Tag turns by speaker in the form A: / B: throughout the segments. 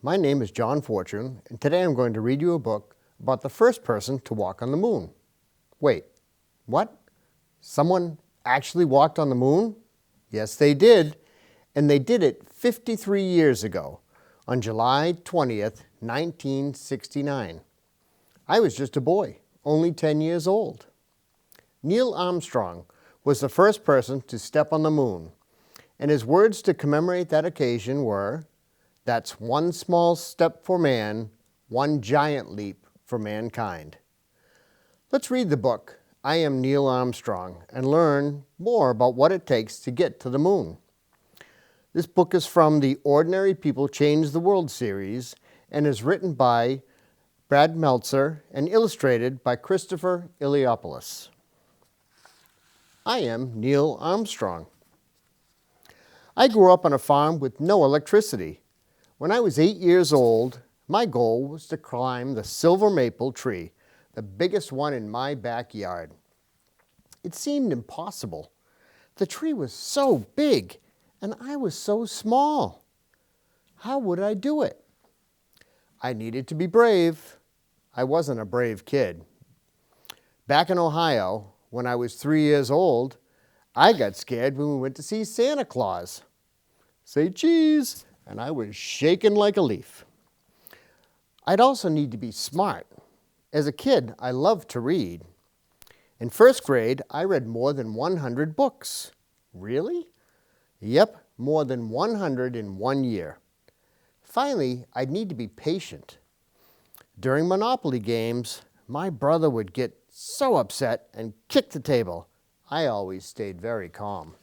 A: My name is John Fortune, and today I'm going to read you a book about the first person to walk on the moon. Wait, what? Someone actually walked on the moon? Yes, they did, and they did it 53 years ago, on July 20th, 1969. I was just a boy, only 10 years old. Neil Armstrong was the first person to step on the moon, and his words to commemorate that occasion were, "That's one small step for man, one giant leap for mankind." Let's read the book, I Am Neil Armstrong, and learn more about what it takes to get to the moon. This book is from the Ordinary People Change the World series and is written by Brad Meltzer and illustrated by Christopher Iliopoulos. I am Neil Armstrong. I grew up on a farm with no electricity. When I was 8 years old, my goal was to climb the silver maple tree, the biggest one in my backyard. It seemed impossible. The tree was so big, and I was so small. How would I do it? I needed to be brave. I wasn't a brave kid. Back in Ohio, when I was 3 years old, I got scared when we went to see Santa Claus. Say cheese, and I was shaking like a leaf. I'd also need to be smart. As a kid, I loved to read. In first grade, I read more than 100 books. Really? Yep, more than 100 in 1 year. Finally, I'd need to be patient. During Monopoly games, my brother would get so upset and kick the table. I always stayed very calm.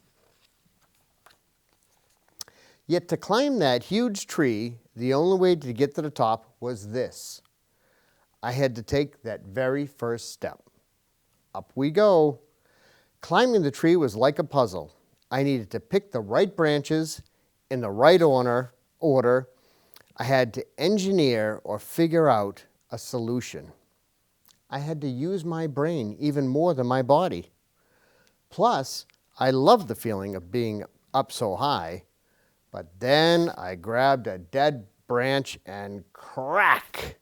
A: Yet to climb that huge tree, the only way to get to the top was this. I had to take that very first step. Up we go. Climbing the tree was like a puzzle. I needed to pick the right branches in the right order. I had to engineer or figure out a solution. I had to use my brain even more than my body. Plus, I loved the feeling of being up so high, but then I grabbed a dead branch and crack!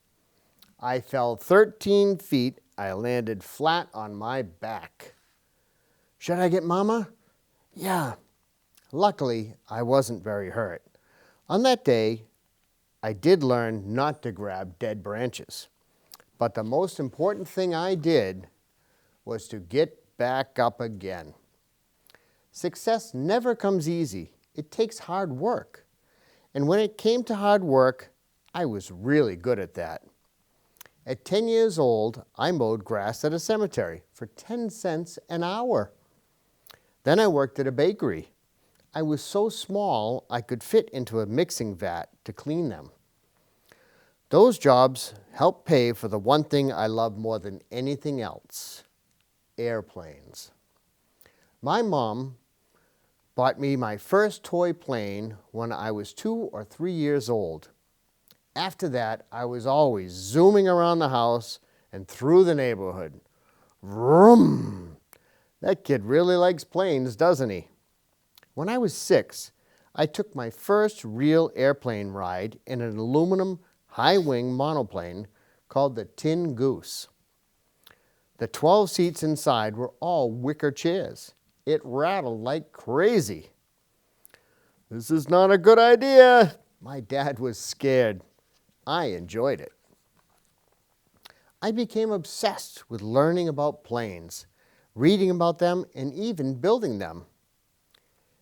A: I fell 13 feet. I landed flat on my back. Should I get Mama? Yeah. Luckily, I wasn't very hurt. On that day, I did learn not to grab dead branches. But the most important thing I did was to get back up again. Success never comes easy. It takes hard work. And when it came to hard work, I was really good at that. At 10 years old, I mowed grass at a cemetery for 10 cents an hour. Then I worked at a bakery. I was so small I could fit into a mixing vat to clean them. Those jobs helped pay for the one thing I love more than anything else, airplanes. My mom bought me my first toy plane when I was 2 or 3 years old. After that, I was always zooming around the house and through the neighborhood. Vroom! That kid really likes planes, doesn't he? When I was 6, I took my first real airplane ride in an aluminum high-wing monoplane called the Tin Goose. The 12 seats inside were all wicker chairs. It rattled like crazy. This is not a good idea. My dad was scared. I enjoyed it. I became obsessed with learning about planes, reading about them, and even building them.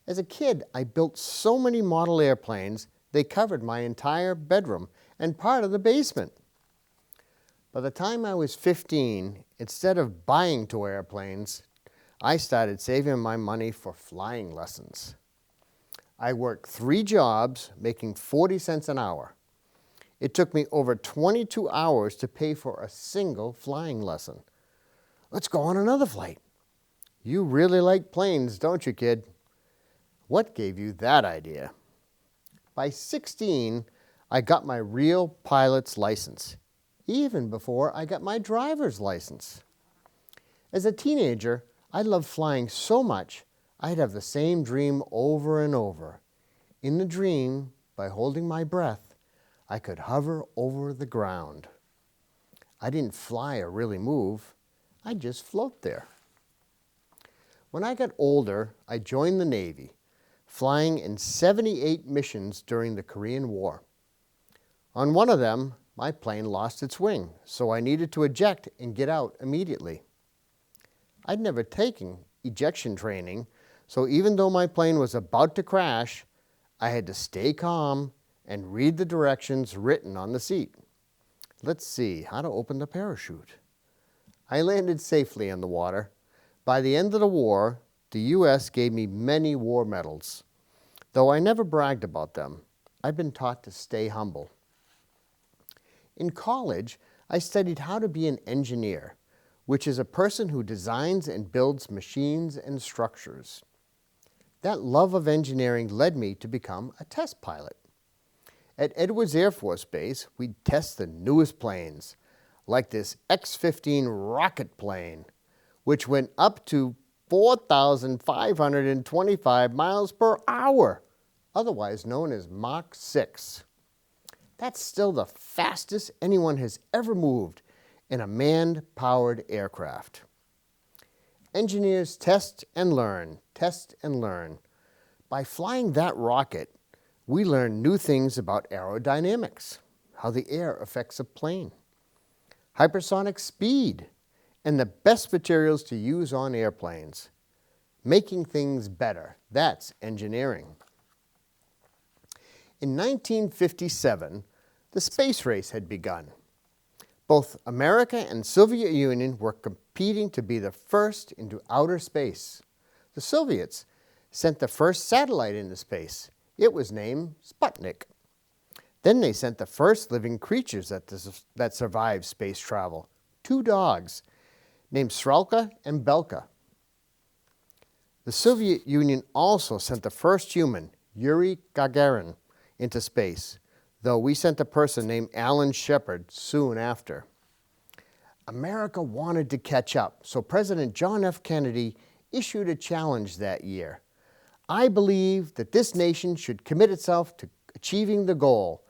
A: As a kid, I built so many model airplanes, they covered my entire bedroom and part of the basement. By the time I was 15, instead of buying toy airplanes, I started saving my money for flying lessons. I worked 3 jobs, making 40 cents an hour. It took me over 22 hours to pay for a single flying lesson. Let's go on another flight. You really like planes, don't you, kid? What gave you that idea? By 16, I got my real pilot's license, even before I got my driver's license. As a teenager, I loved flying so much, I'd have the same dream over and over. In the dream, by holding my breath, I could hover over the ground. I didn't fly or really move. I'd just float there. When I got older, I joined the Navy, flying in 78 missions during the Korean War. On one of them, my plane lost its wing, so I needed to eject and get out immediately. I'd never taken ejection training, so even though my plane was about to crash, I had to stay calm and read the directions written on the seat. Let's see how to open the parachute. I landed safely in the water. By the end of the war, the U.S. gave me many war medals. Though I never bragged about them, I've been taught to stay humble. In college, I studied how to be an engineer, which is a person who designs and builds machines and structures. That love of engineering led me to become a test pilot. At Edwards Air Force Base, we'd test the newest planes, like this X-15 rocket plane, which went up to 4,525 miles per hour, otherwise known as Mach 6. That's still the fastest anyone has ever moved in a manned-powered aircraft. Engineers test and learn, test and learn. By flying that rocket, we learn new things about aerodynamics, how the air affects a plane, hypersonic speed, and the best materials to use on airplanes. Making things better, that's engineering. In 1957, the space race had begun. Both America and Soviet Union were competing to be the first into outer space. The Soviets sent the first satellite into space. It was named Sputnik. Then they sent the first living creatures that survived space travel, 2 dogs named Srelka and Belka. The Soviet Union also sent the first human, Yuri Gagarin, into space, though we sent a person named Alan Shepard soon after. America wanted to catch up, so President John F. Kennedy issued a challenge that year. I believe that this nation should commit itself to achieving the goal,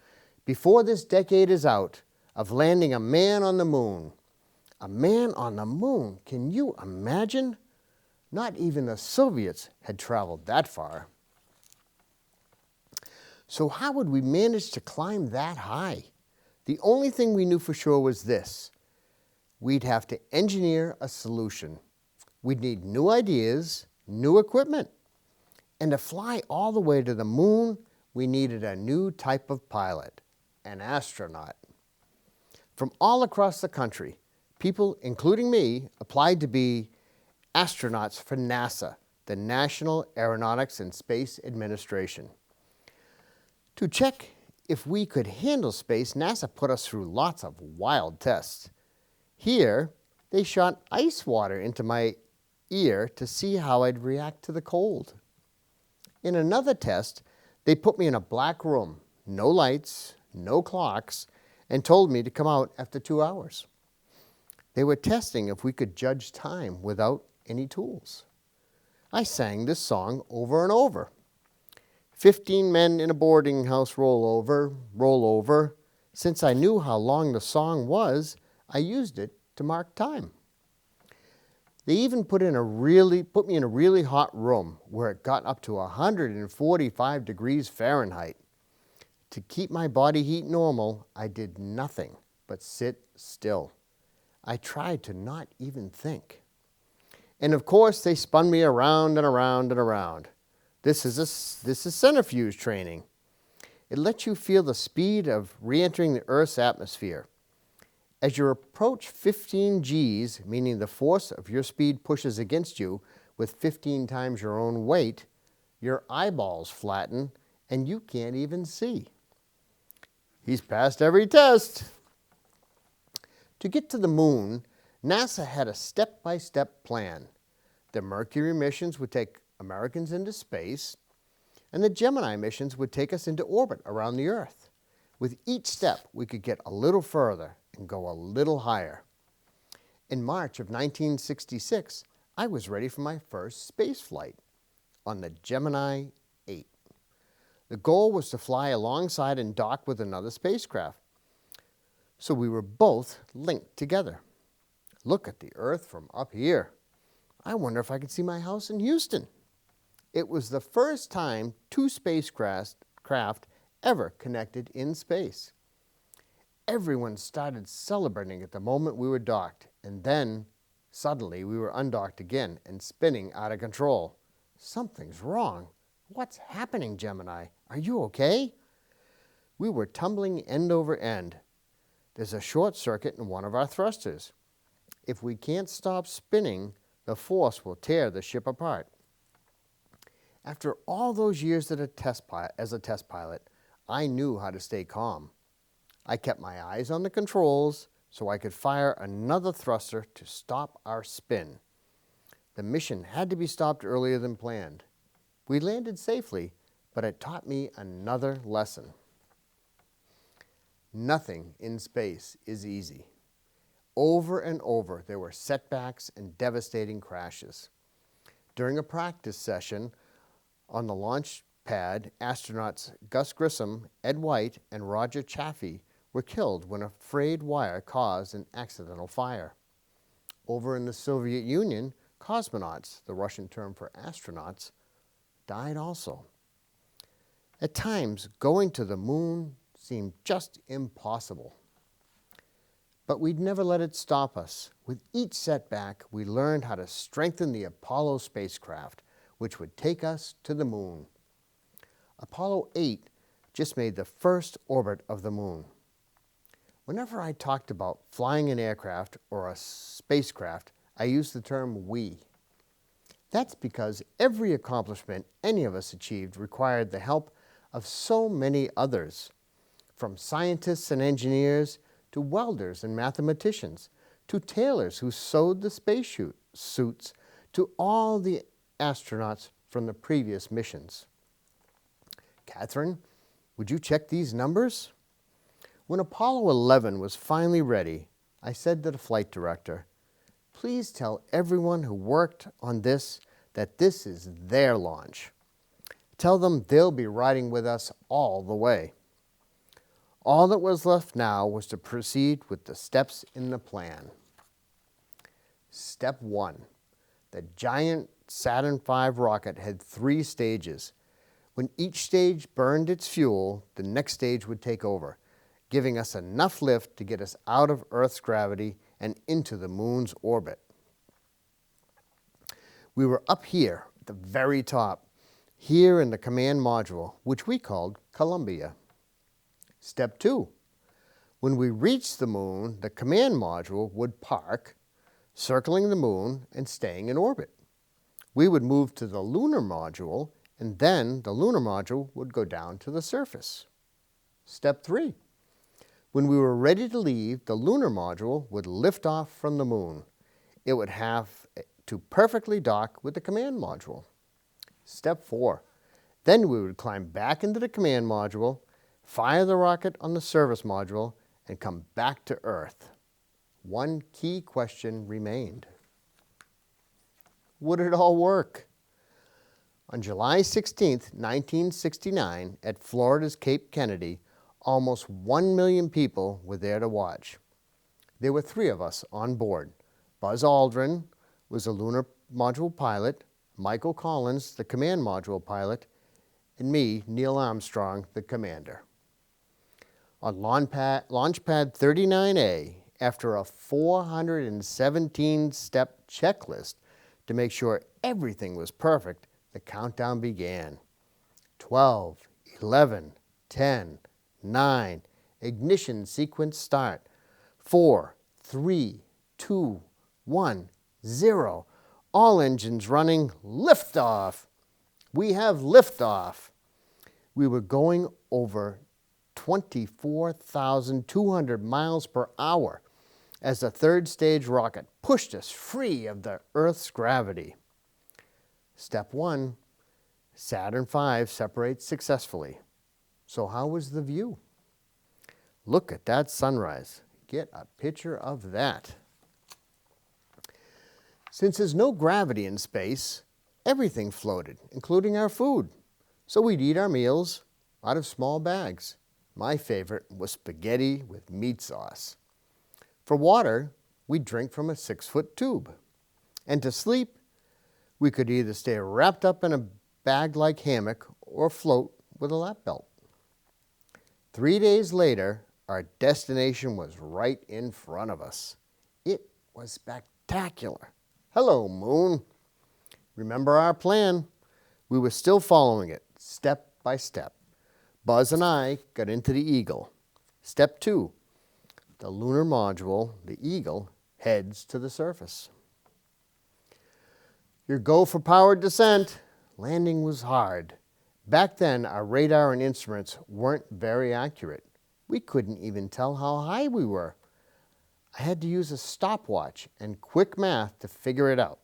A: before this decade is out, of landing a man on the moon. A man on the moon, can you imagine? Not even the Soviets had traveled that far. So how would we manage to climb that high? The only thing we knew for sure was this: we'd have to engineer a solution. We'd need new ideas, new equipment. And to fly all the way to the moon, we needed a new type of pilot, an astronaut. From all across the country, people, including me, applied to be astronauts for NASA, the National Aeronautics and Space Administration. To check if we could handle space, NASA put us through lots of wild tests. Here, they shot ice water into my ear to see how I'd react to the cold. In another test, they put me in a black room, no lights, no clocks, and told me to come out after 2 hours. They were testing if we could judge time without any tools. I sang this song over and over. 15 men in a boarding house roll over, roll over. Since I knew how long the song was, I used it to mark time. They even put me in a really hot room where it got up to 145 degrees Fahrenheit. To keep my body heat normal, I did nothing but sit still. I tried to not even think. And of course, they spun me around and around and around. This is centrifuge training. It lets you feel the speed of re-entering the Earth's atmosphere. As you approach 15 Gs, meaning the force of your speed pushes against you with 15 times your own weight, your eyeballs flatten and you can't even see. He's passed every test. To get to the moon, NASA had a step-by-step plan. The Mercury missions would take Americans into space, and the Gemini missions would take us into orbit around the Earth. With each step, we could get a little further and go a little higher. In March of 1966, I was ready for my first space flight on the Gemini 8. The goal was to fly alongside and dock with another spacecraft, so we were both linked together. Look at the Earth from up here. I wonder if I could see my house in Houston. It was the first time two spacecraft ever connected in space. Everyone started celebrating at the moment we were docked, and then suddenly we were undocked again and spinning out of control. Something's wrong. What's happening, Gemini? Are you okay? We were tumbling end over end. There's a short circuit in one of our thrusters. If we can't stop spinning, the force will tear the ship apart. After all those years as a test pilot, I knew how to stay calm. I kept my eyes on the controls so I could fire another thruster to stop our spin. The mission had to be stopped earlier than planned. We landed safely, but it taught me another lesson. Nothing in space is easy. Over and over, there were setbacks and devastating crashes. During a practice session on the launch pad, astronauts Gus Grissom, Ed White, and Roger Chaffee were killed when a frayed wire caused an accidental fire. Over in the Soviet Union, cosmonauts, the Russian term for astronauts, died also. At times, going to the moon seemed just impossible. But we'd never let it stop us. With each setback, we learned how to strengthen the Apollo spacecraft, which would take us to the moon. Apollo 8 just made the first orbit of the moon. Whenever I talked about flying an aircraft or a spacecraft, I used the term we. That's because every accomplishment any of us achieved required the help of so many others, from scientists and engineers to welders and mathematicians, to tailors who sewed the space suits, to all the astronauts from the previous missions. Catherine, would you check these numbers? When Apollo 11 was finally ready, I said to the flight director, please tell everyone who worked on this that this is their launch. Tell them they'll be riding with us all the way. All that was left now was to proceed with the steps in the plan. Step 1. The giant Saturn V rocket had 3 stages. When each stage burned its fuel, the next stage would take over, giving us enough lift to get us out of Earth's gravity and into the moon's orbit. We were up here at the very top, here in the command module, which we called Columbia. Step 2. When we reached the moon, the command module would park, circling the moon and staying in orbit. We would move to the lunar module, and then the lunar module would go down to the surface. Step 3. When we were ready to leave, the lunar module would lift off from the moon. It would have to perfectly dock with the command module. Step 4. Then we would climb back into the command module, fire the rocket on the service module, and come back to Earth. One key question remained. Would it all work? On July 16, 1969, at Florida's Cape Kennedy, almost 1 million people were there to watch. There were 3 of us on board. Buzz Aldrin was a lunar module pilot, Michael Collins, the command module pilot, and me, Neil Armstrong, the commander. On Launch Pad 39A, after a 417-step checklist to make sure everything was perfect, the countdown began. 12, 11, 10, 9, ignition sequence start. 4, 3, 2, 1, 0. All engines running, liftoff. We have liftoff. We were going over 24,200 miles per hour as the third stage rocket pushed us free of the Earth's gravity. Step 1, Saturn V separates successfully. So how was the view? Look at that sunrise. Get a picture of that. Since there's no gravity in space, everything floated, including our food. So we'd eat our meals, out of small bags. My favorite was spaghetti with meat sauce. For water, we'd drink from a 6-foot tube. And to sleep, we could either stay wrapped up in a bag-like hammock or float with a lap belt. 3 days later, our destination was right in front of us. It was spectacular. Hello, Moon. Remember our plan? We were still following it, step by step. Buzz and I got into the Eagle. Step 2, the lunar module, the Eagle, heads to the surface. Your go for powered descent. Landing was hard. Back then, our radar and instruments weren't very accurate. We couldn't even tell how high we were. I had to use a stopwatch and quick math to figure it out.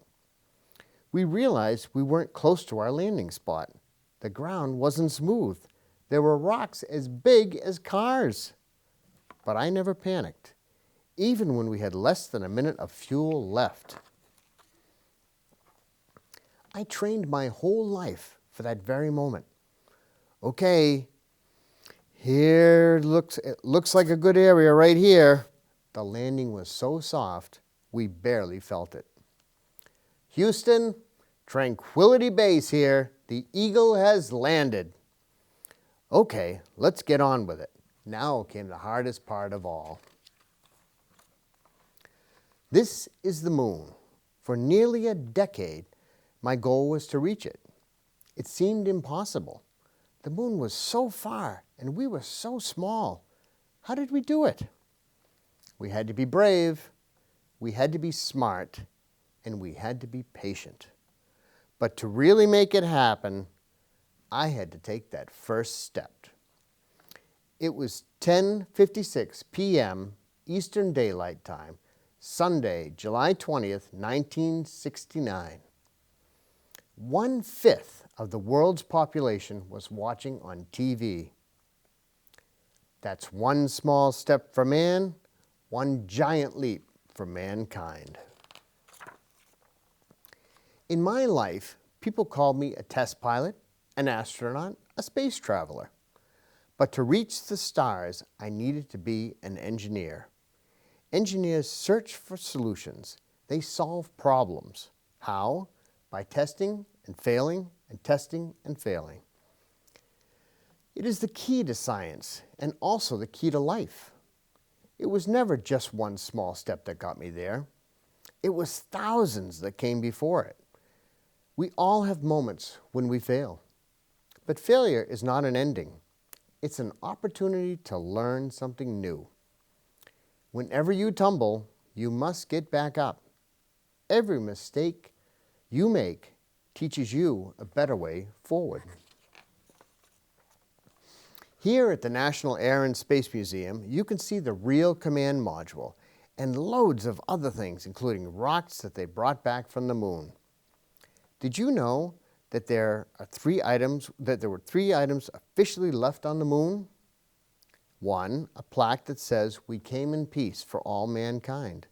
A: We realized we weren't close to our landing spot. The ground wasn't smooth. There were rocks as big as cars. But I never panicked, even when we had less than a minute of fuel left. I trained my whole life for that very moment. Okay, it looks like a good area right here. The landing was so soft, we barely felt it. Houston, Tranquility Base here. The Eagle has landed. Okay, let's get on with it. Now came the hardest part of all. This is the moon. For nearly a decade, my goal was to reach it. It seemed impossible. The moon was so far, and we were so small. How did we do it? We had to be brave, we had to be smart, and we had to be patient. But to really make it happen, I had to take that first step. It was 10:56 p.m. Eastern Daylight Time, Sunday, July 20th, 1969. 1/5 of the world's population was watching on TV. That's one small step for man, one giant leap for mankind. In my life, people called me a test pilot, an astronaut, a space traveler. But to reach the stars, I needed to be an engineer. Engineers search for solutions. They solve problems. How? By testing and failing and testing and failing. It is the key to science and also the key to life. It was never just one small step that got me there. It was thousands that came before it. We all have moments when we fail. But failure is not an ending. It's an opportunity to learn something new. Whenever you tumble, you must get back up. Every mistake you make teaches you a better way forward. Here at the National Air and Space Museum, you can see the real command module and loads of other things, including rocks that they brought back from the moon. Did you know that there were three items officially left on the moon? 1, a plaque that says, "We came in peace for all mankind."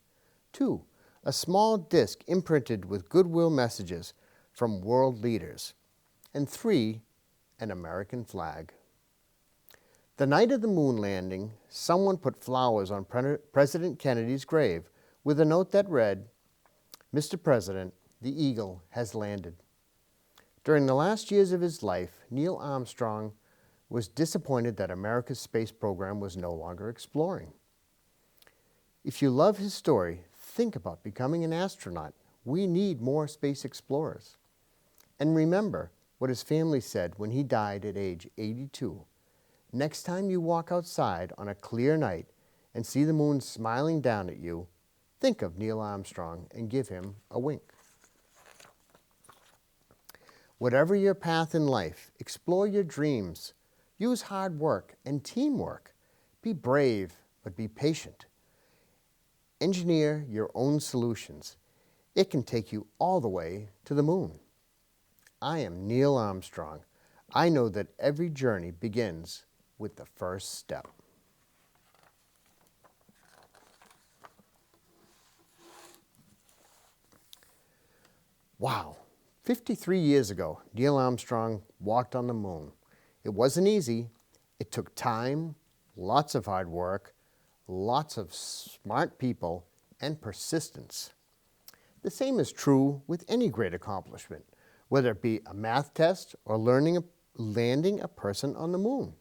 A: 2, a small disc imprinted with goodwill messages from world leaders. And 3, an American flag. The night of the moon landing, someone put flowers on President Kennedy's grave with a note that read, "Mr. President, the Eagle has landed." During the last years of his life, Neil Armstrong was disappointed that America's space program was no longer exploring. If you love his story, think about becoming an astronaut. We need more space explorers. And remember what his family said when he died at age 82. Next time you walk outside on a clear night and see the moon smiling down at you, think of Neil Armstrong and give him a wink. Whatever your path in life, explore your dreams. Use hard work and teamwork. Be brave, but be patient. Engineer your own solutions. It can take you all the way to the moon. I am Neil Armstrong. I know that every journey begins with the first step. Wow, 53 years ago, Neil Armstrong walked on the moon. It wasn't easy, It took time, lots of hard work, lots of smart people, and persistence. The same is true with any great accomplishment, whether it be a math test or landing a person on the moon.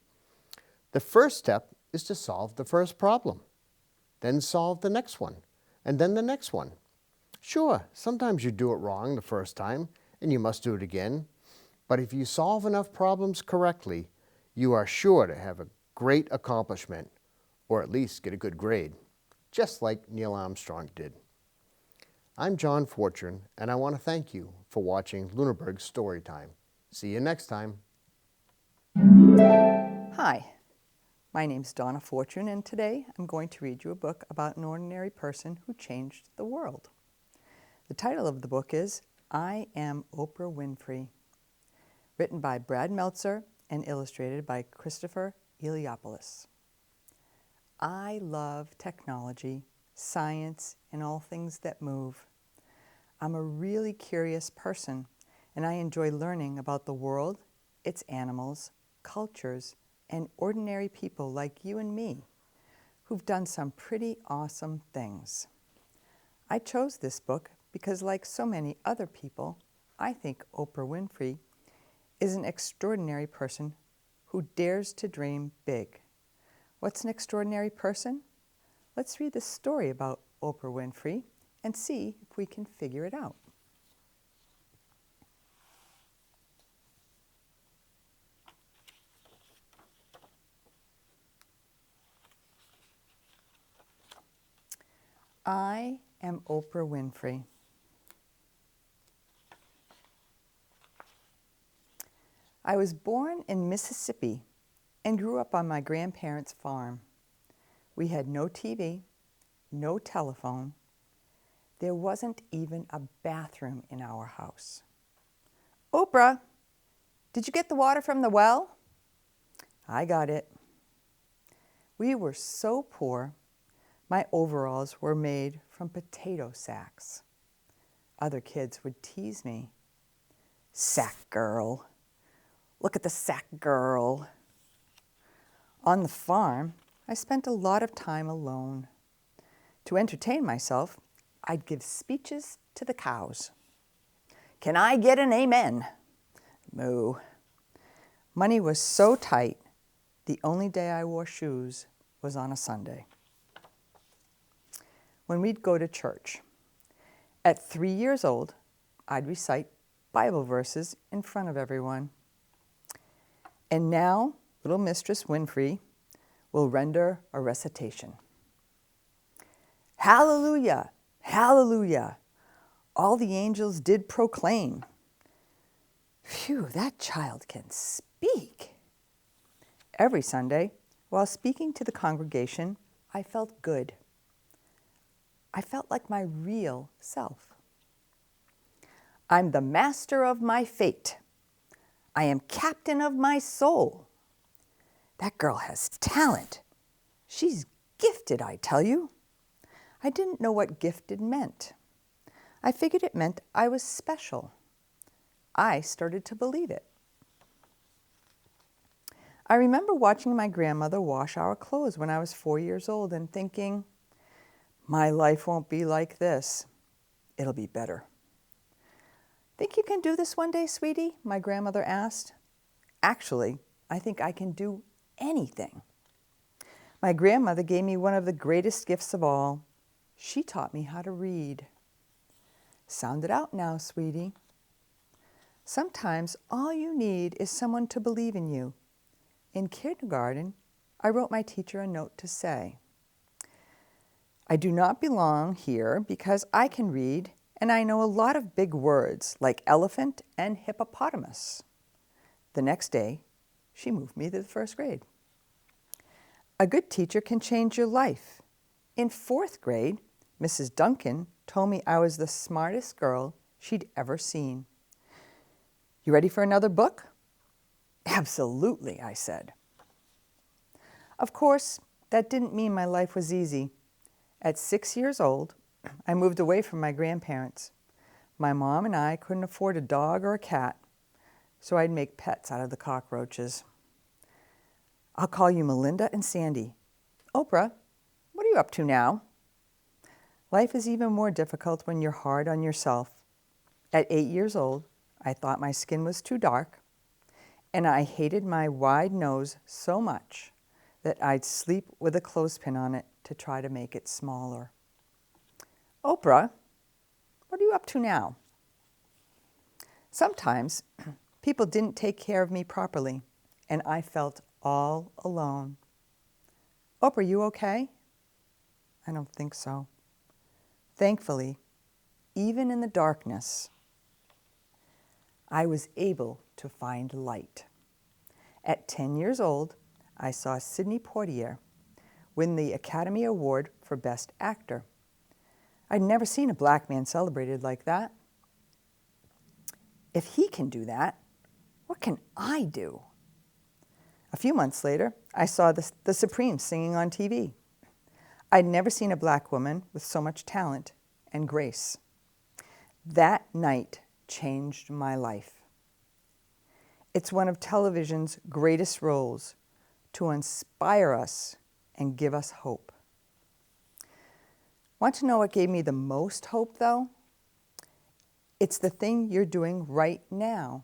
A: The first step is to solve the first problem, then solve the next one, and then the next one. Sure, sometimes you do it wrong the first time, and you must do it again. But if you solve enough problems correctly, you are sure to have a great accomplishment, or at least get a good grade, just like Neil Armstrong did. I'm John Fortune, and I want to thank you for watching Lunenburg Storytime. See you next time.
B: Hi, my name's Donna Fortune, and today I'm going to read you a book about an ordinary person who changed the world. The title of the book is I Am Oprah Winfrey, written by Brad Meltzer and illustrated by Christopher Eliopoulos. I love technology, science, and all things that move. I'm a really curious person, and I enjoy learning about the world, its animals, cultures, and ordinary people like you and me who've done some pretty awesome things. I chose this book because, like so many other people, I think Oprah Winfrey is an extraordinary person who dares to dream big. What's an extraordinary person? Let's read the story about Oprah Winfrey and see if we can figure it out. I am Oprah Winfrey. I was born in Mississippi and grew up on my grandparents' farm. We had no TV, no telephone. There wasn't even a bathroom in our house. Oprah, did you get the water from the well? I got it. We were so poor, my overalls were made from potato sacks. Other kids would tease me. Sack girl. Look at the sack girl. On the farm, I spent a lot of time alone. To entertain myself, I'd give speeches to the cows. Can I get an amen? Moo. Money was so tight, the only day I wore shoes was on a Sunday. When we'd go to church, at 3 years old, I'd recite Bible verses in front of everyone. And now, little Mistress Winfrey will render a recitation. Hallelujah, hallelujah, all the angels did proclaim. Phew, that child can speak. Every Sunday, while speaking to the congregation, I felt good. I felt like my real self. I'm the master of my fate. I am captain of my soul. That girl has talent. She's gifted, I tell you. I didn't know what gifted meant. I figured it meant I was special. I started to believe it. I remember watching my grandmother wash our clothes when I was 4 years old and thinking, my life won't be like this. It'll be better. Think you can do this one day, sweetie? My grandmother asked. Actually, I think I can do anything. My grandmother gave me one of the greatest gifts of all. She taught me how to read. Sound it out now, sweetie. Sometimes all you need is someone to believe in you. In kindergarten, I wrote my teacher a note to say, I do not belong here because I can read and I know a lot of big words like elephant and hippopotamus. The next day, she moved me to the first grade. A good teacher can change your life. In 4th grade, Mrs. Duncan told me I was the smartest girl she'd ever seen. You ready for another book? Absolutely, I said. Of course, that didn't mean my life was easy. At 6 years old, I moved away from my grandparents. My mom and I couldn't afford a dog or a cat, so I'd make pets out of the cockroaches. I'll call you Melinda and Sandy. Oprah, what are you up to now? Life is even more difficult when you're hard on yourself. At 8 years old, I thought my skin was too dark, and I hated my wide nose so much that I'd sleep with a clothespin on it to try to make it smaller. Oprah, what are you up to now? Sometimes people didn't take care of me properly, and I felt all alone. Oprah, you okay? I don't think so. Thankfully, even in the darkness, I was able to find light. At 10 years old, I saw Sidney Poitier win the Academy Award for Best Actor. I'd never seen a black man celebrated like that. If he can do that, what can I do? A few months later, I saw the Supremes singing on TV. I'd never seen a black woman with so much talent and grace. That night changed my life. It's one of television's greatest roles to inspire us and give us hope. Want to know what gave me the most hope, though? It's the thing you're doing right now,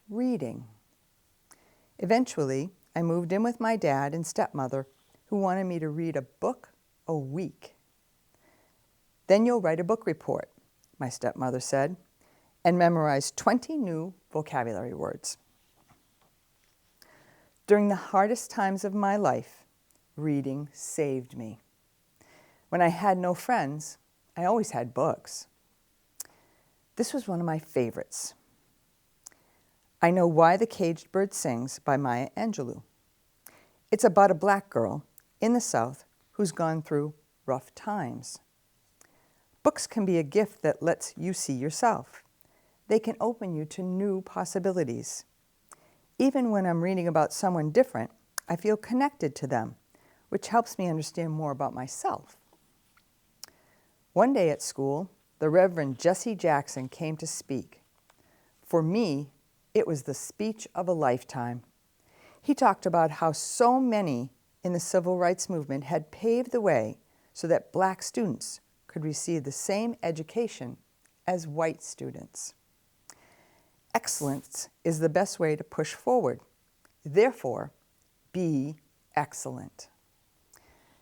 B: reading. Eventually, I moved in with my dad and stepmother, who wanted me to read a book a week. Then you'll write a book report, my stepmother said, and memorize 20 new vocabulary words. During the hardest times of my life, reading saved me. When I had no friends, I always had books. This was one of my favorites. I Know Why the Caged Bird Sings by Maya Angelou. It's about a black girl in the South who's gone through rough times. Books can be a gift that lets you see yourself. They can open you to new possibilities. Even when I'm reading about someone different, I feel connected to them, which helps me understand more about myself. One day at school, the Reverend Jesse Jackson came to speak. For me, it was the speech of a lifetime. He talked about how so many in the civil rights movement had paved the way so that black students could receive the same education as white students. Excellence is the best way to push forward. Therefore, be excellent.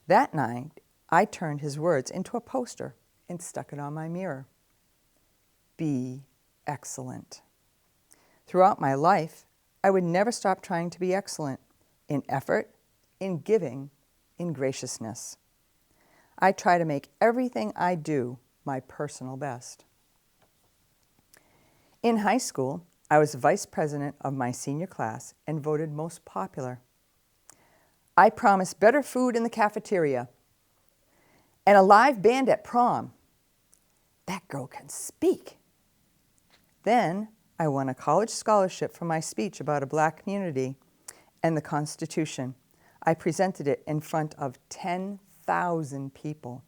B: That night, I turned his words into a poster and stuck it on my mirror. Be excellent. Throughout my life, I would never stop trying to be excellent in effort, in giving, in graciousness. I try to make everything I do my personal best. In high school, I was vice president of my senior class and voted most popular. I promised better food in the cafeteria and a live band at prom. That girl can speak. Then I won a college scholarship for my speech about a black community and the Constitution. I presented it in front of 10,000 people.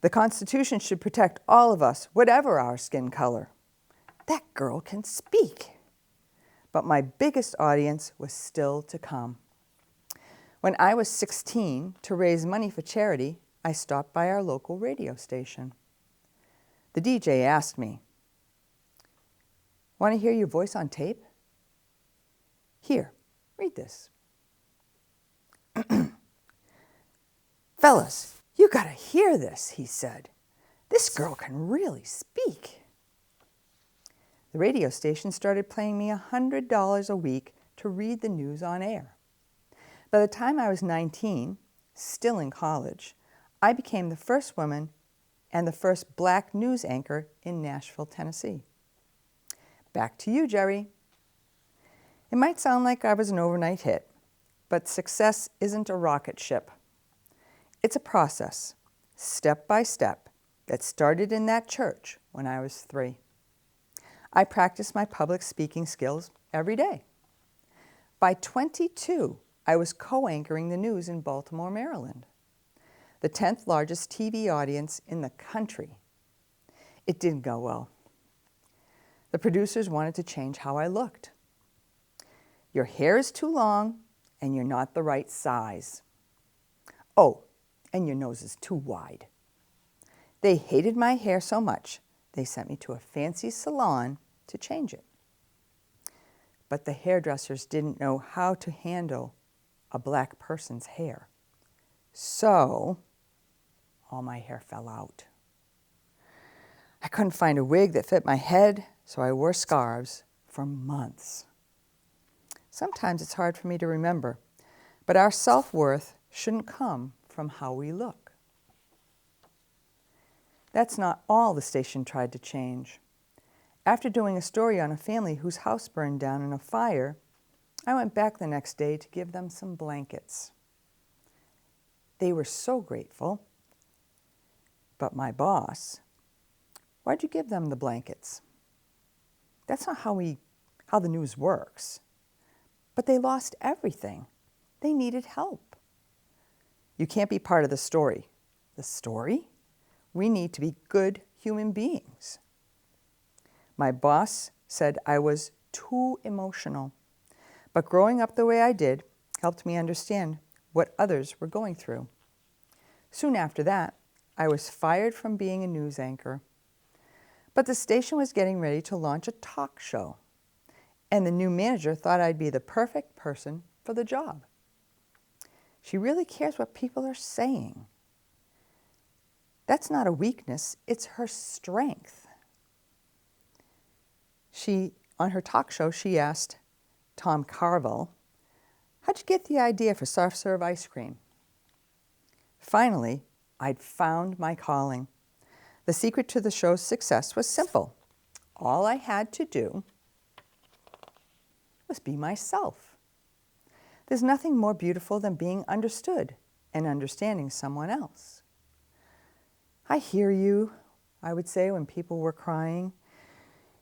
B: The Constitution should protect all of us, whatever our skin color. That girl can speak. But my biggest audience was still to come. When I was 16, to raise money for charity, I stopped by our local radio station. The DJ asked me, "Want to hear your voice on tape? Here, read this." "Fellas, you gotta hear this," he said. "This girl can really speak." The radio station started paying me $100 a week to read the news on air. By the time I was 19, still in college, I became the first woman and the first black news anchor in Nashville, Tennessee. Back to you, Jerry. It might sound like I was an overnight hit, but success isn't a rocket ship. It's a process, step by step, that started in that church when I was 3. I practiced my public speaking skills every day. By 22, I was co-anchoring the news in Baltimore, Maryland, the 10th largest TV audience in the country. It didn't go well. The producers wanted to change how I looked. Your hair is too long and you're not the right size. Oh, and your nose is too wide. They hated my hair so much, they sent me to a fancy salon to change it. But the hairdressers didn't know how to handle a black person's hair. So, all my hair fell out. I couldn't find a wig that fit my head, so I wore scarves for months. Sometimes it's hard for me to remember, but our self-worth shouldn't come from how we look. That's not all the station tried to change. After doing a story on a family whose house burned down in a fire, I went back the next day to give them some blankets. They were so grateful. But my boss, why'd you give them the blankets? That's not how the news works. But they lost everything. They needed help. You can't be part of the story. The story? We need to be good human beings. My boss said I was too emotional, but growing up the way I did helped me understand what others were going through. Soon after that, I was fired from being a news anchor. But the station was getting ready to launch a talk show, and the new manager thought I'd be the perfect person for the job. She really cares what people are saying. That's not a weakness, it's her strength. On her talk show, she asked Tom Carville, "How'd you get the idea for soft serve ice cream?" Finally, I'd found my calling. The secret to the show's success was simple. All I had to do was be myself. There's nothing more beautiful than being understood and understanding someone else. I hear you, I would say when people were crying.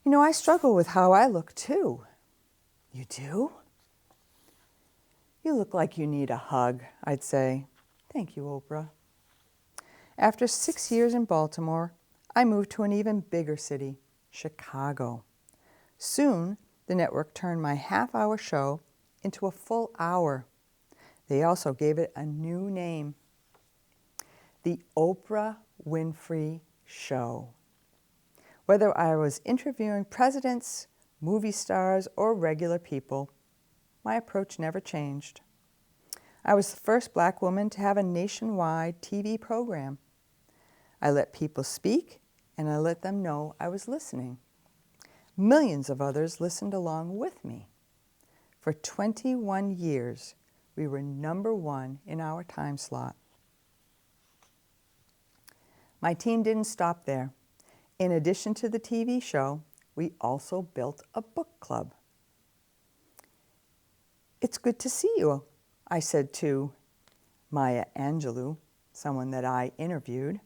B: You know, I struggle with how I look too. You do? You look like you need a hug, I'd say. Thank you, Oprah. After 6 years in Baltimore, I moved to an even bigger city, Chicago. Soon, the network turned my half-hour show into a full hour. They also gave it a new name, The Oprah Winfrey Show. Whether I was interviewing presidents, movie stars, or regular people, my approach never changed. I was the first black woman to have a nationwide TV program. I let people speak, and I let them know I was listening. Millions of others listened along with me. For 21 years, we were #1 in our time slot. My team didn't stop there. In addition to the TV show, we also built a book club. "It's good to see you," I said to Maya Angelou, someone that I interviewed.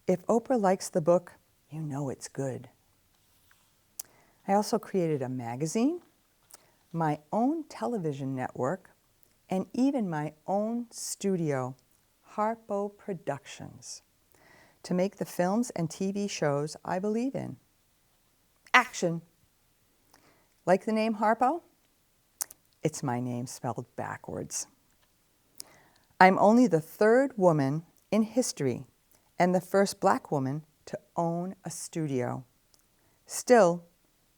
B: "If Oprah likes the book, you know it's good." I also created a magazine, my own television network, and even my own studio, Harpo Productions, to make the films and TV shows I believe in. Action! Like the name Harpo? It's my name spelled backwards. I'm only the 3rd woman in history and the first black woman to own a studio. Still,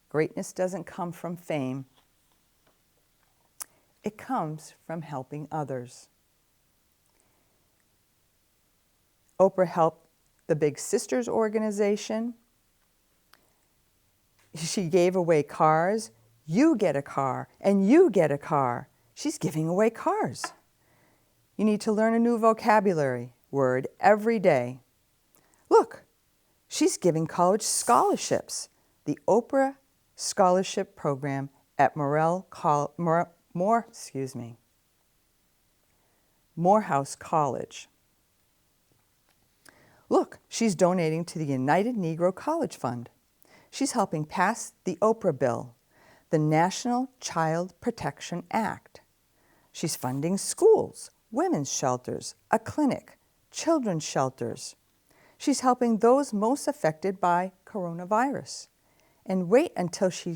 B: greatness doesn't come from fame. It comes from helping others. Oprah helped the Big Sisters organization. She gave away cars. You get a car, and you get a car. She's giving away cars. You need to learn a new vocabulary word every day. Look, she's giving college scholarships. The Oprah Scholarship Program at Morehouse College. Look, she's donating to the United Negro College Fund. She's helping pass the Oprah Bill, the National Child Protection Act. She's funding schools, women's shelters, a clinic, children's shelters. She's helping those most affected by coronavirus. And wait until she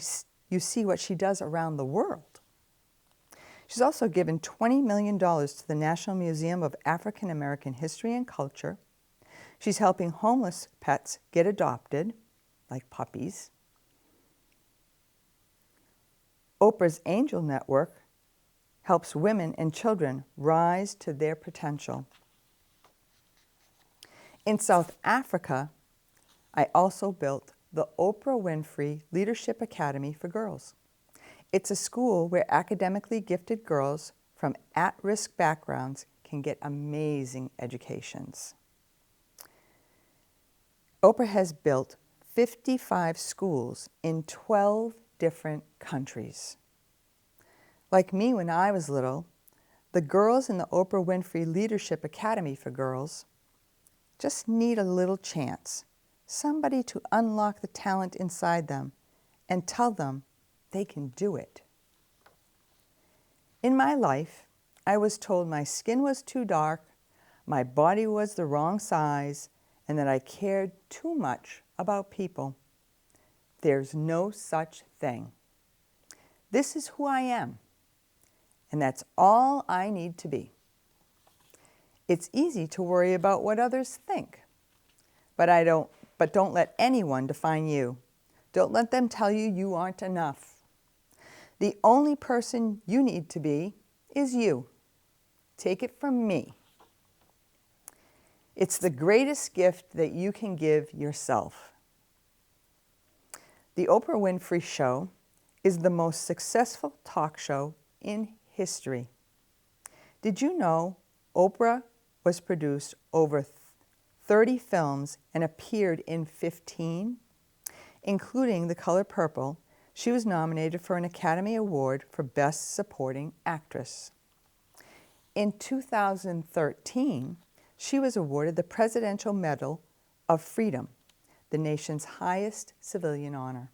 B: you see what she does around the world. She's also given $20 million to the National Museum of African American History and Culture. She's helping homeless pets get adopted, like puppies. Oprah's Angel Network helps women and children rise to their potential. In South Africa, I also built the Oprah Winfrey Leadership Academy for Girls. It's a school where academically gifted girls from at-risk backgrounds can get amazing educations. Oprah has built 55 schools in 12 different countries. Like me when I was little, the girls in the Oprah Winfrey Leadership Academy for Girls just need a little chance, somebody to unlock the talent inside them and tell them they can do it. In my life, I was told my skin was too dark, my body was the wrong size, and that I cared too much about people. There's no such thing. This is who I am, and that's all I need to be. It's easy to worry about what others think, but don't let anyone define you. Don't let them tell you you aren't enough. The only person you need to be is you. Take it from me. It's the greatest gift that you can give yourself. The Oprah Winfrey Show is the most successful talk show in history. Did you know Oprah was produced over 30 films and appeared in 15? Including The Color Purple, she was nominated for an Academy Award for Best Supporting Actress. In 2013, she was awarded the Presidential Medal of Freedom, the nation's highest civilian honor.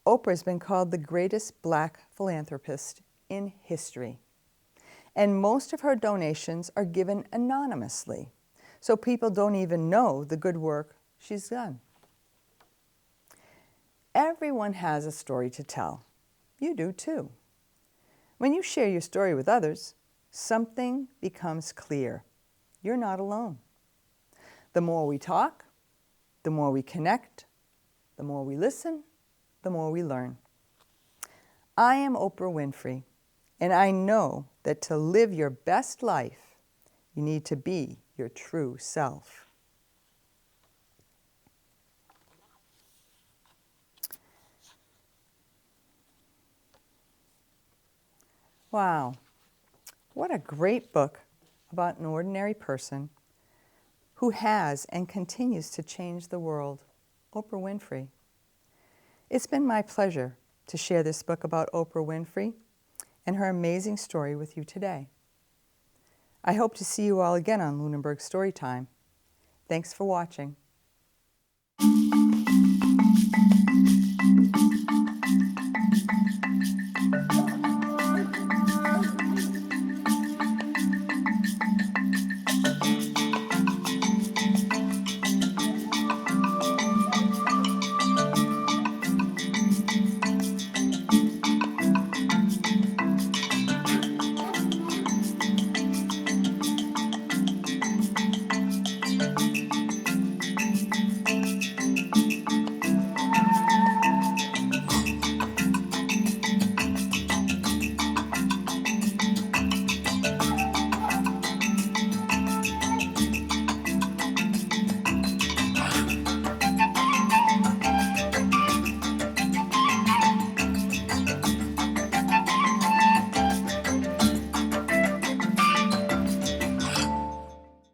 B: Oprah has been called the greatest black philanthropist in history. And most of her donations are given anonymously, so people don't even know the good work she's done. Everyone has a story to tell. You do too. When you share your story with others, something becomes clear. You're not alone. The more we talk, the more we connect, the more we listen, the more we learn. I am Oprah Winfrey, and I know that to live your best life, you need to be your true self. Wow, what a great book about an ordinary person who has and continues to change the world, Oprah Winfrey. It's been my pleasure to share this book about Oprah Winfrey and her amazing story with you today. I hope to see you all again on Lunenburg Storytime. Thanks for watching.